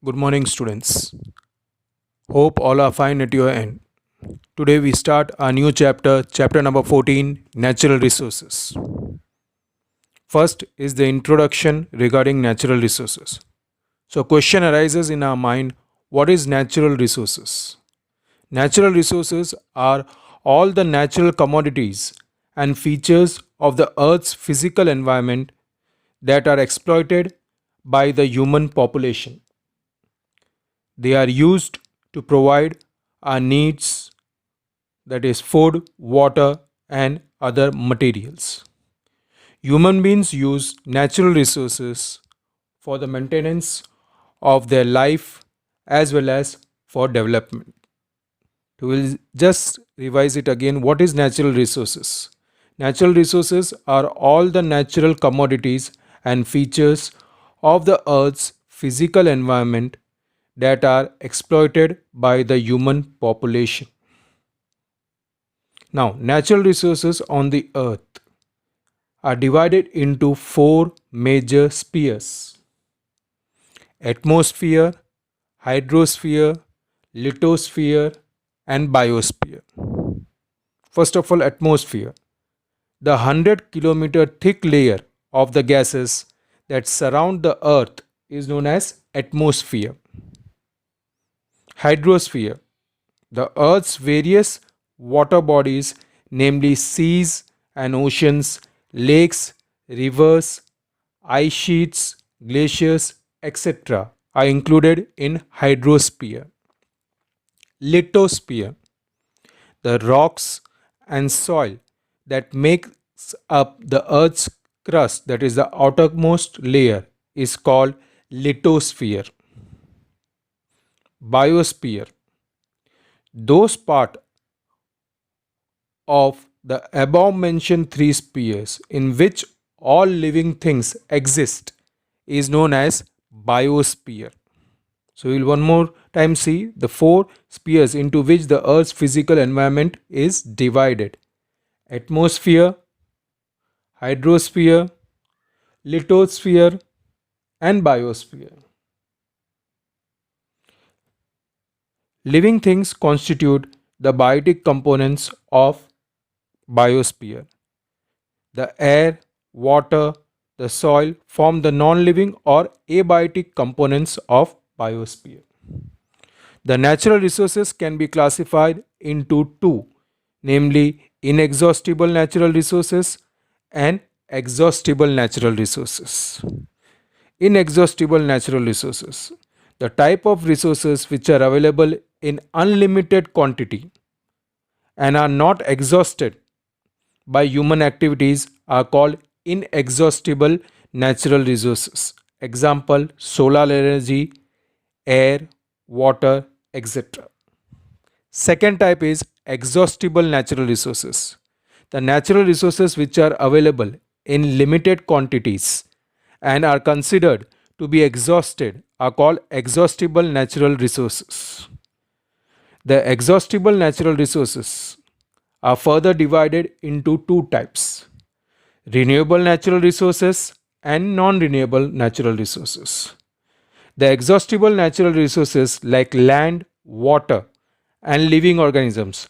Good morning, students. Hope all are fine at your end. Today we start a new chapter, chapter number 14, Natural Resources. First is the introduction regarding natural resources. So, question arises in our mind, what is natural resources? Natural resources are all the natural commodities and features of the earth's physical environment that are exploited by the human population. They are used to provide our needs, that is, food, water, and other materials. Human beings use natural resources for the maintenance of their life as well as for development. We will just revise it again. What is natural resources? Natural resources are all the natural commodities and features of the earth's physical environment that are exploited by the human population. Now, natural resources on the earth are divided into four major spheres: atmosphere, hydrosphere, lithosphere, and biosphere. First of all, atmosphere. The 100-kilometer thick layer of the gases that surround the earth is known as atmosphere. Hydrosphere. The earth's various water bodies, namely seas and oceans, lakes, rivers, ice sheets, glaciers, etc., are included in hydrosphere. Lithosphere. The rocks and soil that makes up the earth's crust, that is the outermost layer, is called lithosphere. Biosphere. Those parts of the above mentioned three spheres in which all living things exist is known as biosphere. So we will one more time see the four spheres into which the earth's physical environment is divided: atmosphere, hydrosphere, lithosphere, and biosphere. Living things constitute the biotic components of biosphere. The air, water, the soil form the non-living or abiotic components of biosphere. The natural resources can be classified into two, namely inexhaustible natural resources and exhaustible natural resources. Inexhaustible natural resources. The type of resources which are available in unlimited quantity and are not exhausted by human activities are called inexhaustible natural resources. Example: solar energy, air, water, etc. Second type is exhaustible natural resources. The natural resources which are available in limited quantities and are considered to be exhausted are called exhaustible natural resources. The exhaustible natural resources are further divided into two types: renewable natural resources and non-renewable natural resources. The exhaustible natural resources like land, water, and living organisms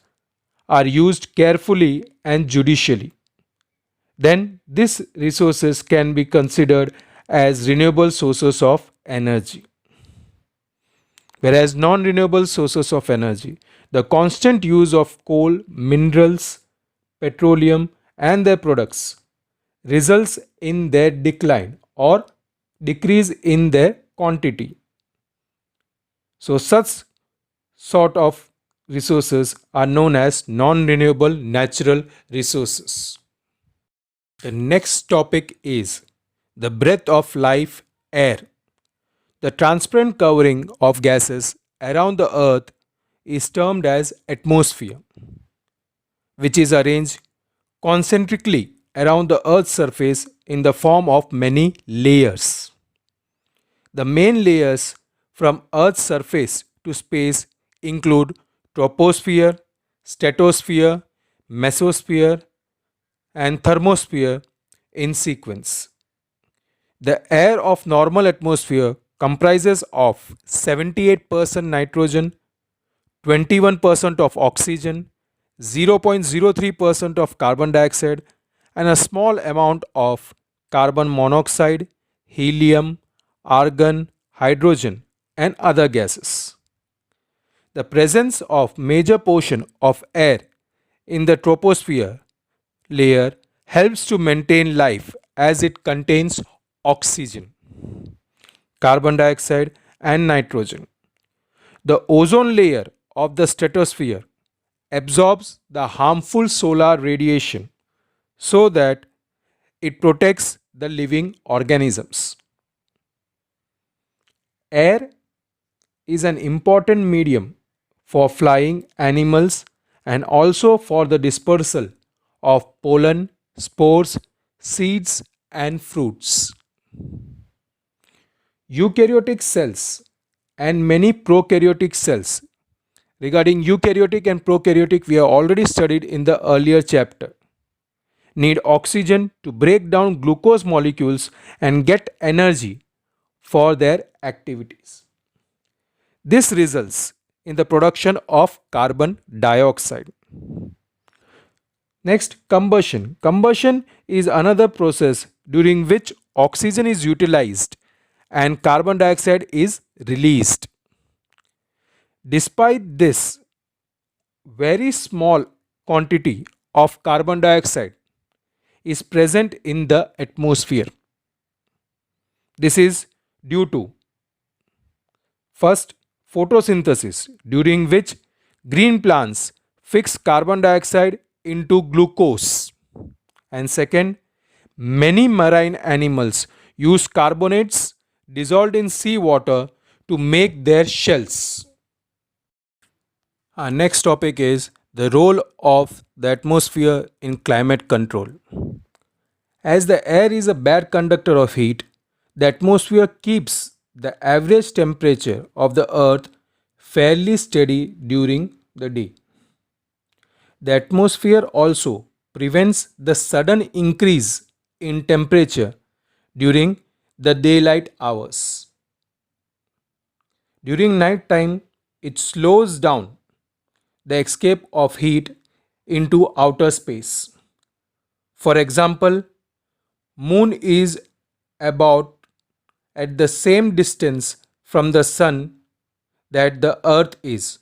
are used carefully and judicially. Then these resources can be considered as renewable sources of energy. Whereas non-renewable sources of energy, the constant use of coal, minerals, petroleum, and their products results in their decline or decrease in their quantity. So, such sort of resources are known as non-renewable natural resources. The next topic is the breath of life, air. The transparent covering of gases around the earth is termed as atmosphere, which is arranged concentrically around the earth's surface in the form of many layers. The main layers from earth's surface to space include troposphere, stratosphere, mesosphere, and thermosphere in sequence. The air of normal atmosphere comprises of 78% nitrogen, 21% of oxygen, 0.03% of carbon dioxide, and a small amount of carbon monoxide, helium, argon, hydrogen, and other gases. The presence of major portion of air in the troposphere layer helps to maintain life as it contains oxygen, carbon dioxide, and nitrogen. The ozone layer of the stratosphere absorbs the harmful solar radiation so that it protects the living organisms. Air is an important medium for flying animals and also for the dispersal of pollen, spores, seeds, and fruits. Eukaryotic cells and many prokaryotic cells. Regarding eukaryotic and prokaryotic, we have already studied in the earlier chapter. Need oxygen to break down glucose molecules and get energy for their activities. This results in the production of carbon dioxide. Next, combustion. Combustion is another process during which oxygen is utilized and carbon dioxide is released. Despite this, very small quantity of carbon dioxide is present in the atmosphere. This is due to first, photosynthesis, during which green plants fix carbon dioxide into glucose, and second, many marine animals use carbonates dissolved in seawater to make their shells. Our next topic is the role of the atmosphere in climate control. As the air is a bad conductor of heat, the atmosphere keeps the average temperature of the earth fairly steady during the day. The atmosphere also prevents the sudden increase in temperature during the daylight hours. During night time, it slows down the escape of heat into outer space. For example, moon is about at the same distance from the sun that the earth is.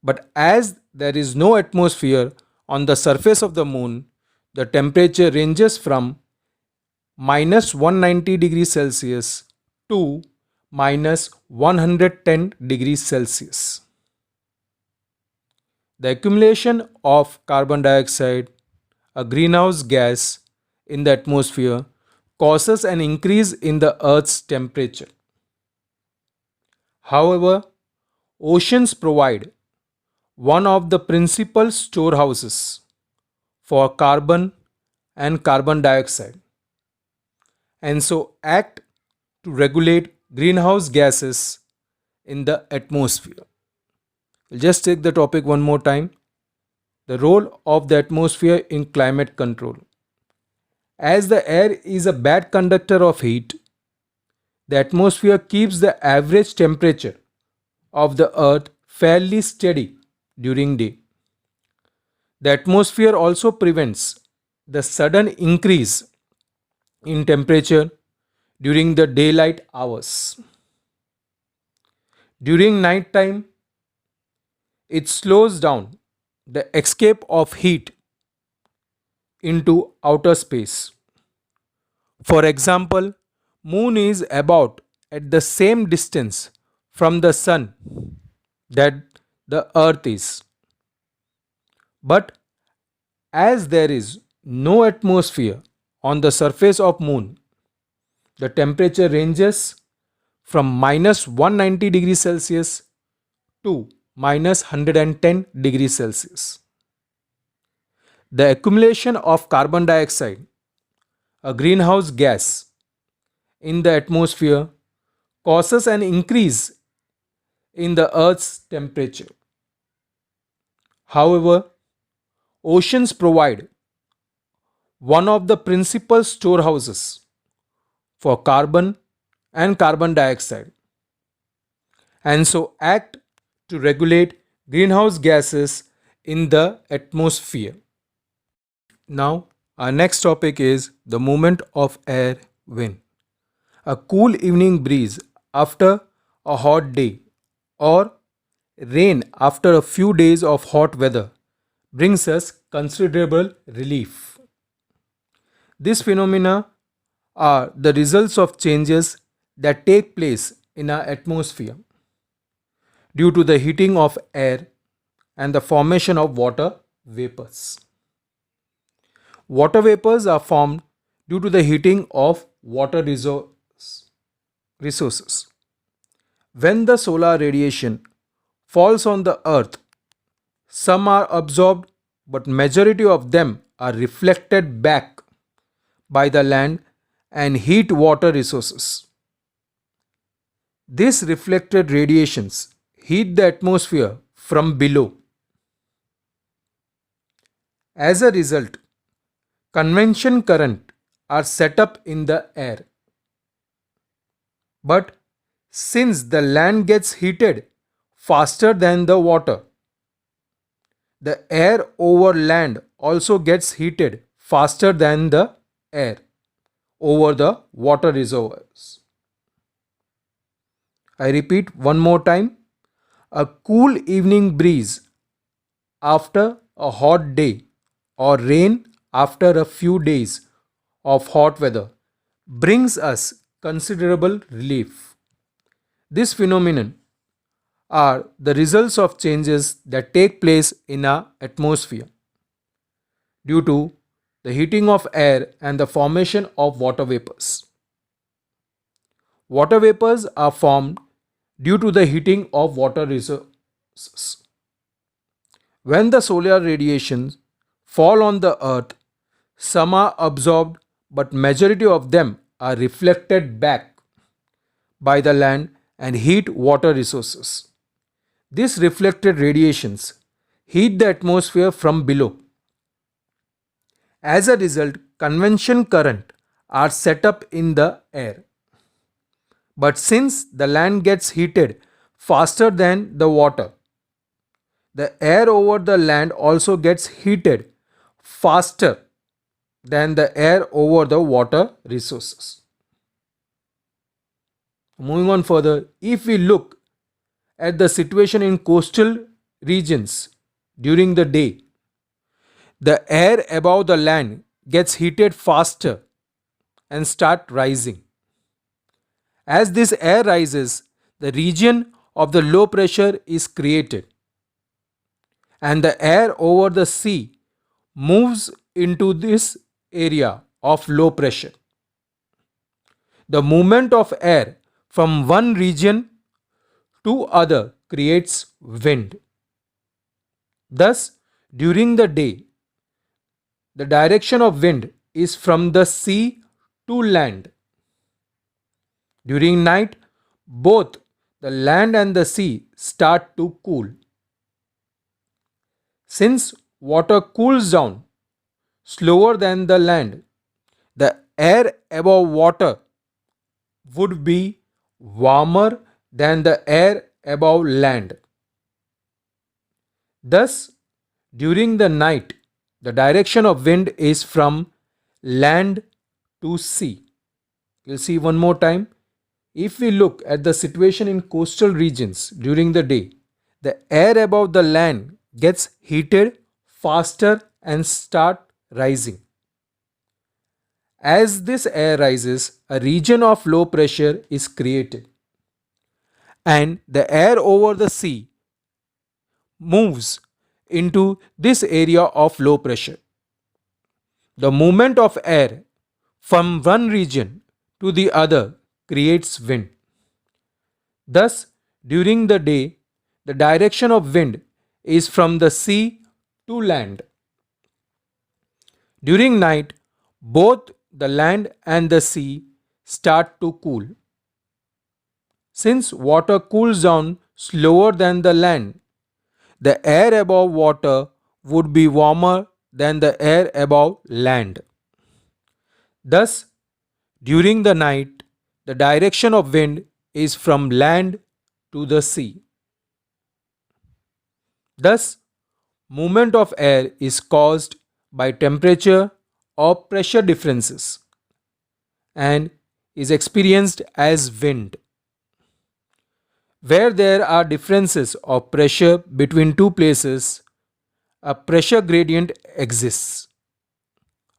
But as there is no atmosphere on the surface of the moon, the temperature ranges from minus 190 degrees Celsius to minus 110 degrees Celsius. The accumulation of carbon dioxide, a greenhouse gas, in the atmosphere causes an increase in the Earth's temperature. However, oceans provide one of the principal storehouses for carbon and carbon dioxide, and so act to regulate greenhouse gases in the atmosphere. We'll just take the topic one more time. The role of the atmosphere in climate control. As the air is a bad conductor of heat, the atmosphere keeps the average temperature of the earth fairly steady during day. The atmosphere also prevents the sudden increase in temperature during the daylight hours. During night time, it slows down the escape of heat into outer space. For example, moon is about at the same distance from the sun that the earth is. But as there is no atmosphere on the surface of moon, the temperature ranges from minus 190 degrees Celsius to minus 110 degrees Celsius. The accumulation of carbon dioxide, a greenhouse gas, in the atmosphere causes an increase in the Earth's temperature. However, oceans provide one of the principal storehouses for carbon and carbon dioxide, and so act to regulate greenhouse gases in the atmosphere. Now, our next topic is the movement of air wind. A cool evening breeze after a hot day or rain after a few days of hot weather brings us considerable relief. These phenomena are the results of changes that take place in our atmosphere due to the heating of air and the formation of water vapors. Water vapors are formed due to the heating of water resources. When the solar radiation falls on the earth, some are absorbed but majority of them are reflected back by the land and heat water resources. These reflected radiations heat the atmosphere from below. As a result, convection current are set up in the air. But since the land gets heated faster than the water, the air over land also gets heated faster than the air over the water reservoirs. I repeat one more time. A cool evening breeze after a hot day or rain after a few days of hot weather brings us considerable relief. This phenomenon are the results of changes that take place in our atmosphere due to the heating of air and the formation of water vapors. Water vapors are formed due to the heating of water resources. When the solar radiations fall on the earth, some are absorbed but majority of them are reflected back by the land and heat water resources. These reflected radiations heat the atmosphere from below. As a result, convection current are set up in the air. But since the land gets heated faster than the water, the air over the land also gets heated faster than the air over the water resources. Moving on further, if we look at the situation in coastal regions during the day, the air above the land gets heated faster and start rising. As this air rises, the region of the low pressure is created and the air over the sea moves into this area of low pressure. The movement of air from one region to other creates wind. Thus, during the day, the direction of wind is from the sea to land. During night, both the land and the sea start to cool. Since water cools down slower than the land, the air above water would be warmer than the air above land. Thus, during the night, the direction of wind is from land to sea. You'll see one more time. If we look at the situation in coastal regions during the day, the air above the land gets heated faster and start rising. As this air rises, a region of low pressure is created and the air over the sea moves into this area of low pressure. The movement of air from one region to the other creates wind. Thus, during the day, the direction of wind is from the sea to land. During night, both the land and the sea start to cool. Since water cools down slower than the land, the air above water would be warmer than the air above land. Thus, during the night, The direction of wind is from land to the sea. Thus, movement of air is caused by temperature or pressure differences and is experienced as wind. Where there are differences of pressure between two places, a pressure gradient exists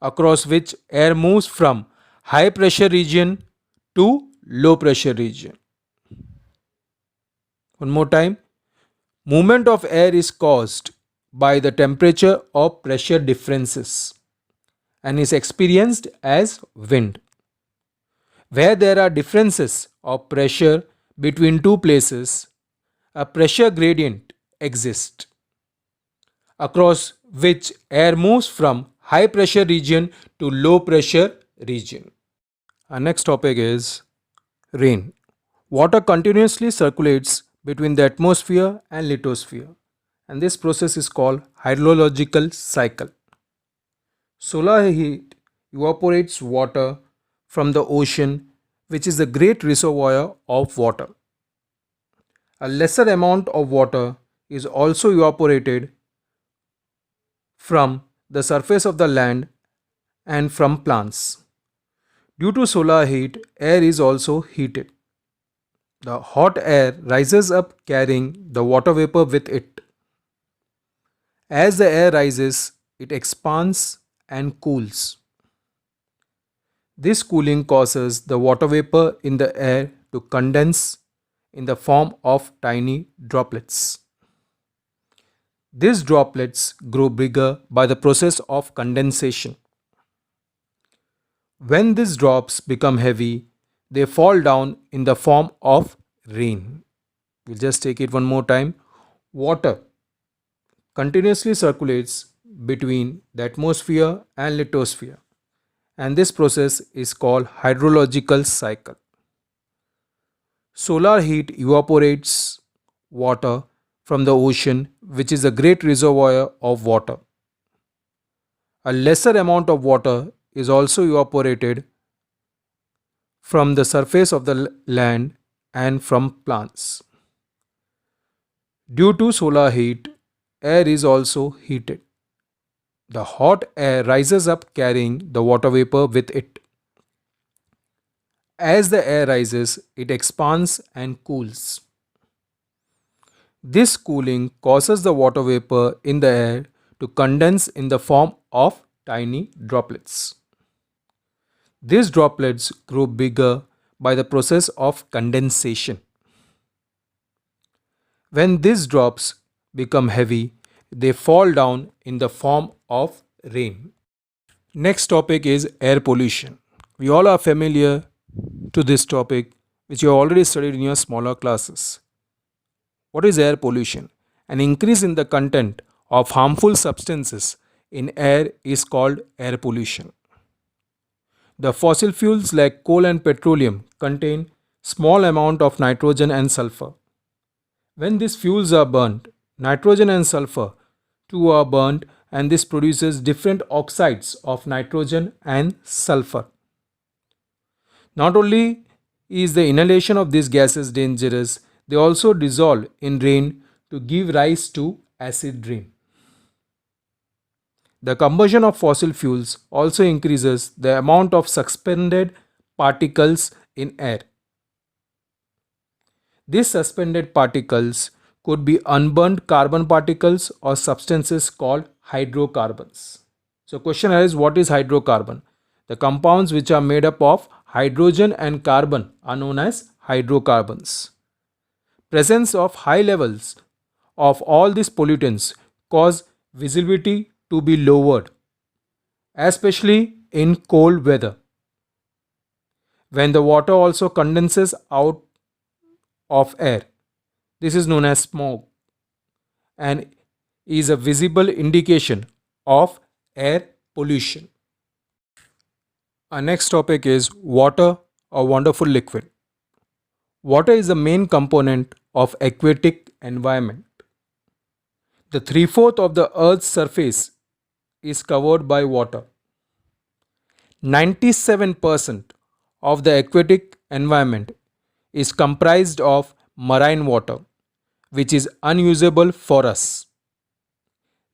across which air moves from high pressure region to low pressure region. One more time, movement of air is caused by the temperature or pressure differences and is experienced as wind. Where there are differences of pressure between two places, a pressure gradient exists across which air moves from high pressure region to low pressure region. Our next topic is rain. Water continuously circulates between the atmosphere and lithosphere, and this process is called hydrological cycle. Solar heat evaporates water from the ocean, which is the great reservoir of water. A lesser amount of water is also evaporated from the surface of the land and from plants. Due to solar heat, air is also heated. The hot air rises up carrying the water vapor with it. As the air rises, it expands and cools. This cooling causes the water vapor in the air to condense in the form of tiny droplets. These droplets grow bigger by the process of condensation. When these drops become heavy, they fall down in the form of rain. We'll just take it one more time. Water continuously circulates between the atmosphere and lithosphere, and this process is called hydrological cycle. Solar heat evaporates water from the ocean, which is a great reservoir of water. A lesser amount of water is also evaporated from the surface of the land and from plants. Due to solar heat, air is also heated. The hot air rises up carrying the water vapor with it. As the air rises, it expands and cools. This cooling causes the water vapor in the air to condense in the form of tiny droplets. These droplets grow bigger by the process of condensation. When these drops become heavy, they fall down in the form of rain. Next topic is air pollution. We all are familiar to this topic, which you have already studied in your smaller classes. What is air pollution? An increase in the content of harmful substances in air is called air pollution. The fossil fuels like coal and petroleum contain small amount of nitrogen and sulfur. When these fuels are burnt, nitrogen and sulfur too are burnt, and this produces different oxides of nitrogen and sulfur. Not only is the inhalation of these gases dangerous, they also dissolve in rain to give rise to acid rain. The combustion of fossil fuels also increases the amount of suspended particles in air. These suspended particles could be unburned carbon particles or substances called hydrocarbons. So question is, what is hydrocarbon? The compounds which are made up of hydrogen and carbon are known as hydrocarbons. Presence of high levels of all these pollutants cause visibility to be lowered, especially in cold weather. When the water also condenses out of air, this is known as smoke and is a visible indication of air pollution. Our next topic is water, a wonderful liquid. Water is the main component of aquatic environment. The 3/4 of the earth's surface is covered by water. 97% of the aquatic environment is comprised of marine water, which is unusable for us.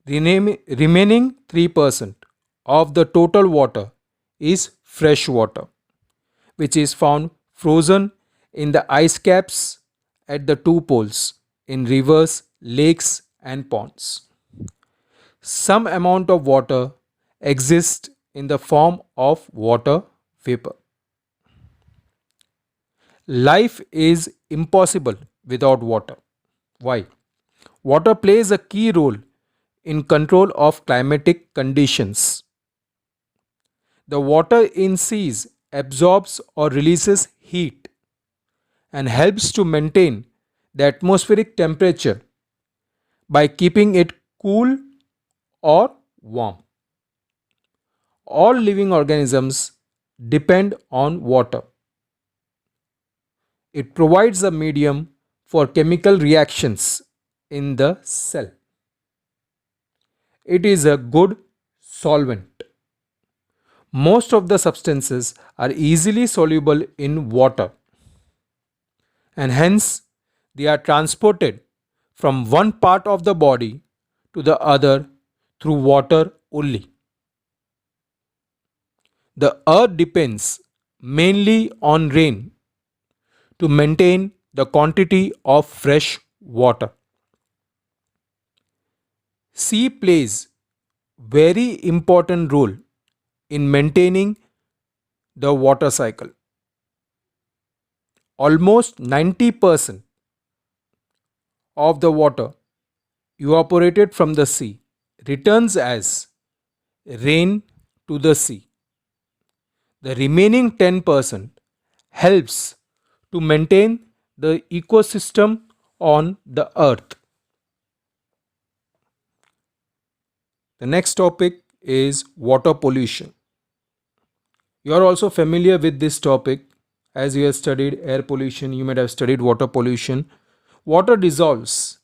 Remaining 3% of the total water is fresh water, which is found frozen in the ice caps at the two poles, in rivers, lakes, and ponds. Some amount of water exists in the form of water vapor. Life is impossible without water. Why? Water plays a key role in control of climatic conditions. The water in seas absorbs or releases heat and helps to maintain the atmospheric temperature by keeping it cool or warm. All living organisms depend on water. It provides a medium for chemical reactions in the cell. It is a good solvent. Most of the substances are easily soluble in water, and hence they are transported from one part of the body to the other through water only. The earth depends mainly on rain to maintain the quantity of fresh water. Sea plays very important role in maintaining the water cycle. Almost 90% of the water evaporated from the sea returns as rain to the sea. The remaining 10% helps to maintain the ecosystem on the earth. The next topic is water pollution. You are also familiar with this topic as you have studied air pollution, you might have studied water pollution. Water dissolves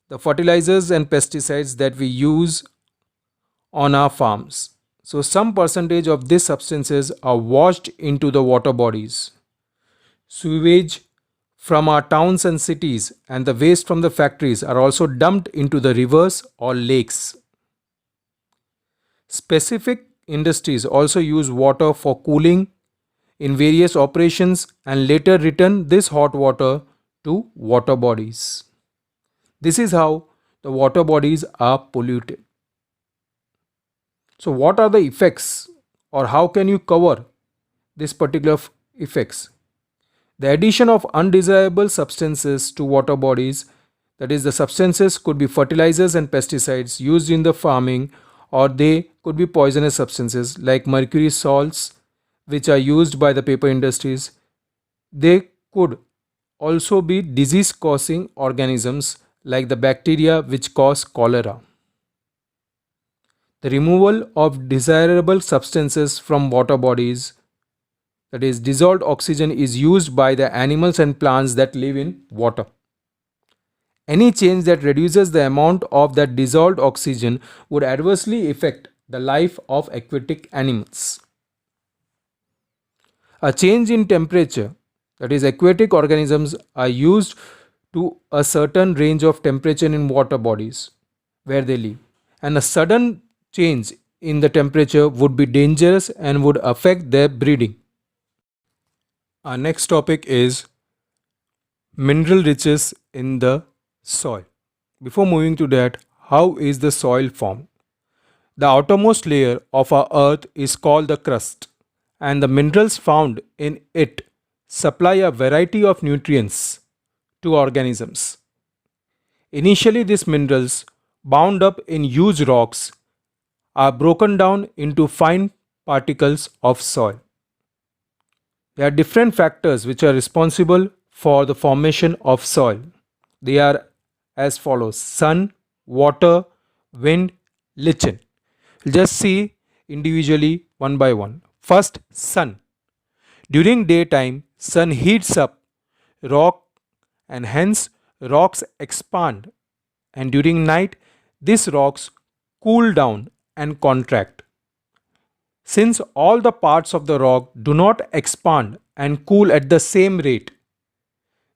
the fertilizers and pesticides that we use on our farms. So, some percentage of these substances are washed into the water bodies. Sewage from our towns and cities and the waste from the factories are also dumped into the rivers or lakes. Specific industries also use water for cooling in various operations and later return this hot water to water bodies. This is how the water bodies are polluted. So, what are the effects, or how can you cover this particular effects? The addition of undesirable substances to water bodies, that is, the substances could be fertilizers and pesticides used in the farming, or they could be poisonous substances like mercury salts, which are used by the paper industries. They could also be disease causing organisms like the bacteria which cause cholera. The removal of desirable substances from water bodies, that is, dissolved oxygen, is used by the animals and plants that live in water. Any change that reduces the amount of that dissolved oxygen would adversely affect the life of aquatic animals. A change in temperature, that is, aquatic organisms are used to a certain range of temperature in water bodies where they live, and a sudden change in the temperature would be dangerous and would affect their breeding. Our next topic is mineral riches in the soil. Before moving to that, how is the soil formed? The outermost layer of our earth is called the crust, and the minerals found in it supply a variety of nutrients to organisms. Initially, these minerals, bound up in huge rocks, are broken down into fine particles of soil. There are different factors which are responsible for the formation of soil. They are as follows: sun, water, wind, lichen. Just see individually one by one. First, sun. During daytime, sun heats up rock and hence rocks expand, and during night these rocks cool down and contract. Since all the parts of the rock do not expand and cool at the same rate,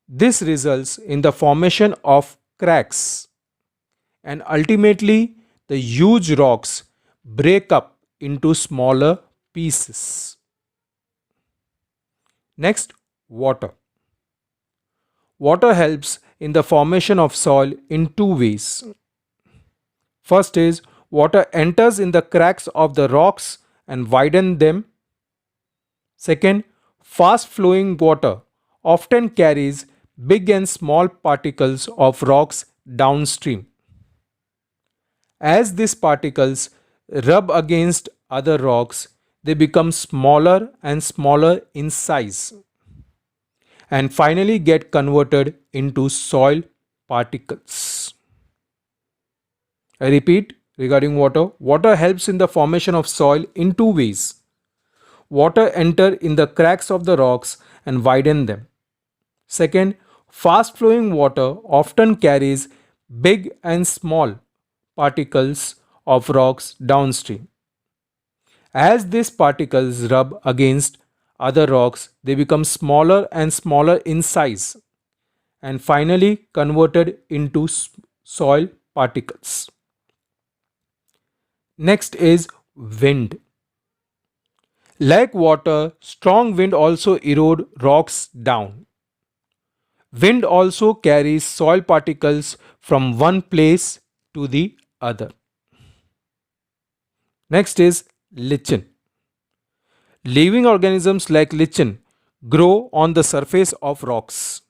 this results in the formation of cracks, and ultimately the huge rocks break up into smaller pieces. Next, water. Water helps in the formation of soil in two ways. First is water enters in the cracks of the rocks and widen them. Second, fast flowing water often carries big and small particles of rocks downstream. As these particles rub against other rocks, they become smaller and smaller in size and finally get converted into soil particles. I repeat regarding water. Water helps in the formation of soil in two ways. Water enter in the cracks of the rocks and widen them. Second, fast flowing water often carries big and small particles of rocks downstream. As these particles rub against other rocks, they become smaller and smaller in size and finally converted into soil particles. Next is wind. Like water, strong wind also erode rocks down. Wind also carries soil particles from one place to the other. Next is lichen. Living organisms like lichen grow on the surface of rocks.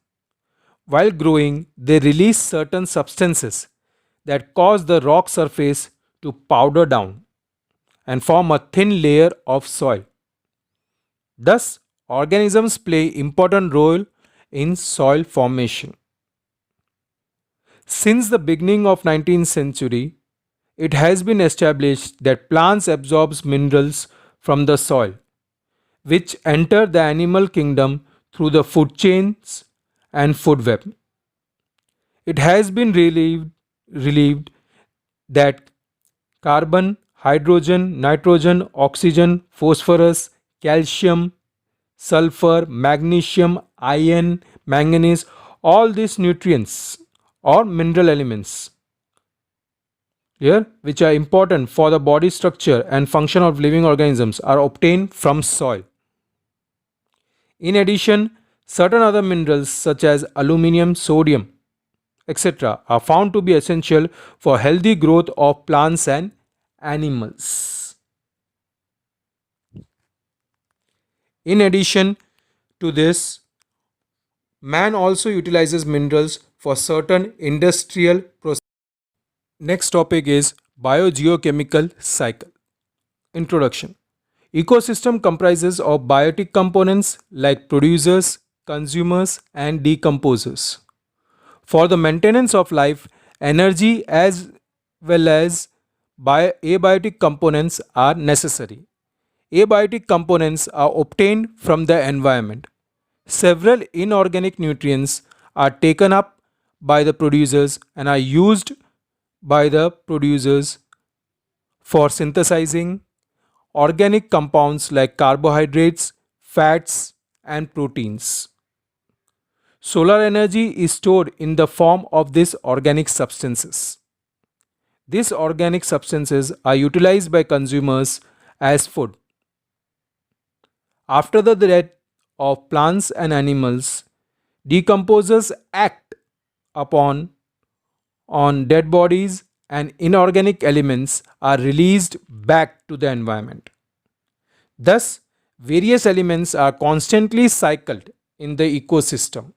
While growing, they release certain substances that cause the rock surface to powder down and form a thin layer of soil. Thus, organisms play important role in soil formation. Since the beginning of 19th century, it has been established that plants absorb minerals from the soil, which enter the animal kingdom through the food chains and food web. It has been relieved that carbon, hydrogen, nitrogen, oxygen, phosphorus, calcium, sulfur, magnesium, iron, manganese, all these nutrients or mineral elements here which are important for the body structure and function of living organisms are obtained from soil. In addition, certain other minerals such as aluminium, sodium, etc. are found to be essential for healthy growth of plants and animals. In addition to this, man also utilizes minerals for certain industrial processes. Next topic is biogeochemical cycle. Introduction. Ecosystem comprises of biotic components like producers, consumers and decomposers. For the maintenance of life, energy as well as abiotic components are necessary. Abiotic components are obtained from the environment. Several inorganic nutrients are taken up by the producers and are used by the producers for synthesizing organic compounds like carbohydrates, fats, and proteins. Solar energy is stored in the form of these organic substances. These organic substances are utilized by consumers as food. After the death of plants and animals, decomposers act upon on dead bodies and inorganic elements are released back to the environment. Thus, various elements are constantly cycled in the ecosystem.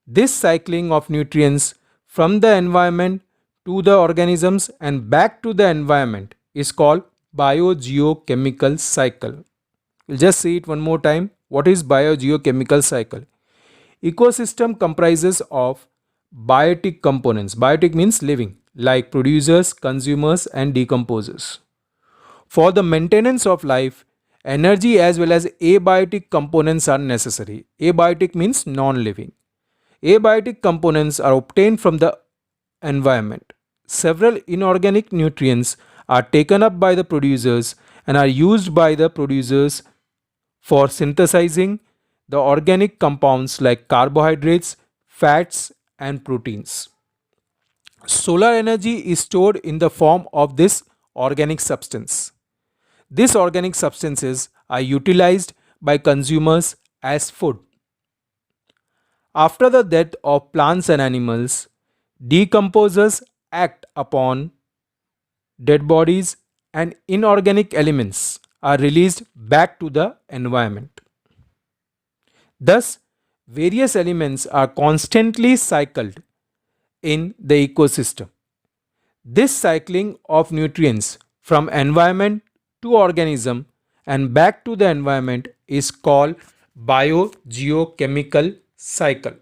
This cycling of nutrients from the environment to the organisms and back to the environment is called biogeochemical cycle. We'll just see it one more time. What is biogeochemical cycle? Ecosystem comprises of biotic components. Biotic means living, like producers, consumers, and decomposers. For the maintenance of life, energy as well as abiotic components are necessary. Abiotic means non-living. Abiotic components are obtained from the environment. Several inorganic nutrients are taken up by the producers and are used by the producers for synthesizing the organic compounds like carbohydrates, fats, and proteins. Solar energy is stored in the form of this organic substance. These organic substances are utilized by consumers as food. After the death of plants and animals, decomposers act upon dead bodies and inorganic elements are released back to the environment. Thus, various elements are constantly cycled in the ecosystem. This cycling of nutrients from environment to organism and back to the environment is called biogeochemical cycle.